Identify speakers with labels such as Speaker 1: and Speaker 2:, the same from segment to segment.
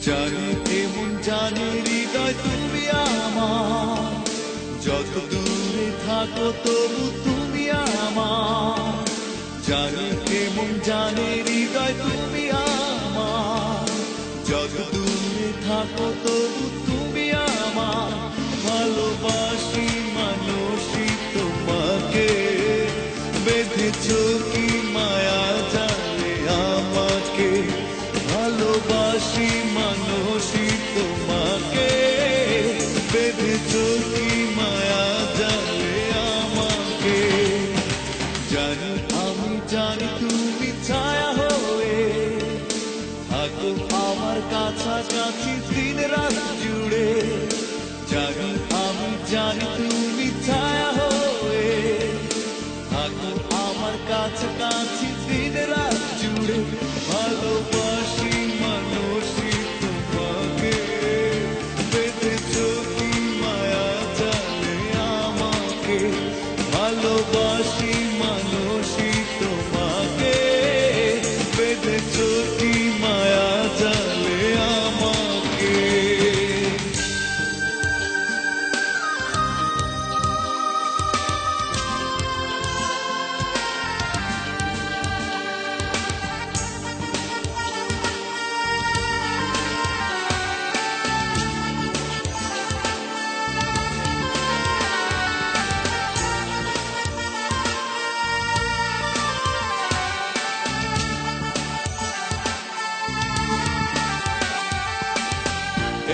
Speaker 1: জানি এমন জানি হৃদয় তুমি আমার, যত দূরে থাকো তবু তুমি আমার। জানি এমন জানি হৃদয় তুমি আমার, যত দূরে থাকো তবু তুমি আমার। ভালোবাসি মানুষই তোমাকে, বেঁধেছো কি মায়া জালে আমাকে। ভালোবাসি মানুষই তোমাকে, বেঁধেছো কি মায়া জালে আমাকে। জানি আমি জানি তুমি ছায়া হয়ে থাকো আমার কাছাকাছি দিন রাত জুড়ে। জানি আমি জানি তুমি ছায়া হয়ে থাকো আমার কাছাকাছি দিন রাত জুড়ে। ভালোবাসি মানুষই তোমাকে, বেঁধেছো কি মায়া জালে আমাকে। ভালোবাসি মানুষই তোমাকে, বেঁধেছো কি মায়া জালে আমাকে।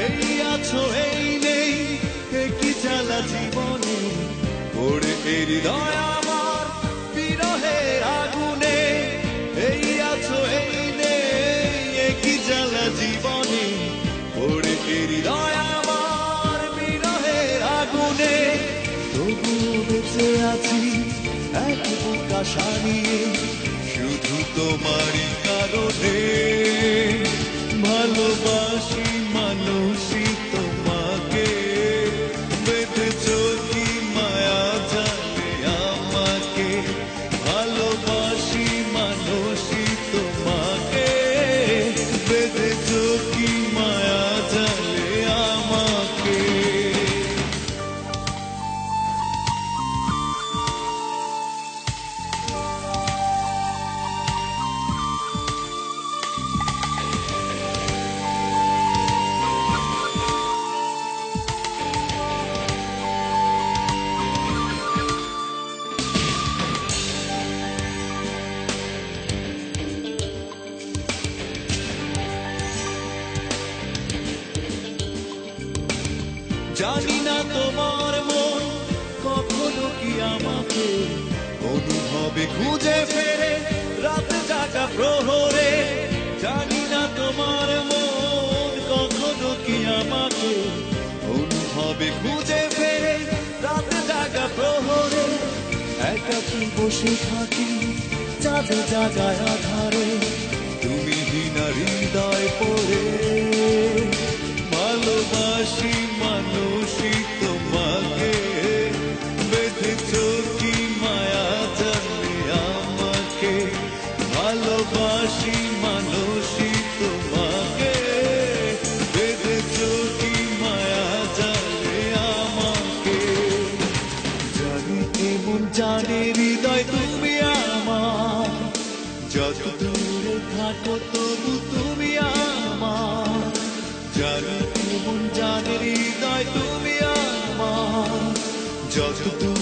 Speaker 1: এই আছো এই নেই, কি জ্বালা জীবনে পড়ে হৃদয় আমার বিরহের আগুনে। এই আছো এই নেই, কি জ্বালা জীবনে পড়ে হৃদয় আমার বিরহের আগুনে। তবু বেঁচে আছি এক বুক আশা নিয়ে, শুধু তোমারই কারণে। ভালোবাসি মানুষই তোমাকে, বেঁধেছো কি মায়া জালে আমাকে। ভালোবাসি মানুষই তোমাকে, বেঁধেছো কি মায়া জালে আমাকে। জানি না তোমার মন কখনো কি আমাকে অনুভবে খুঁজে ফেরে রাত জাগা প্রহরে। জানি না তোমার মন কখনো কি আমাকে অনুভবে খুঁজে ফেরে রাত জাগা প্রহরে। একাকী বসে থাকি চাঁদে জাগায় আধারে, তুমি হীনা হৃদয় পড়ে। ভালোবাসি মানুষই তোমাকে, বেঁধেছো কি মায়া জালে আমাকে। ভালোবাসি মানুষই তোমাকে, বেঁধেছো কি মায়া জালে আমাকে। জানি এমন জানে হৃদয় তুমি আমার, যত দূরে থাকো তবু তুমি আমার। জানি এমন জানে হৃদয় তুমি আমার, যত দূরে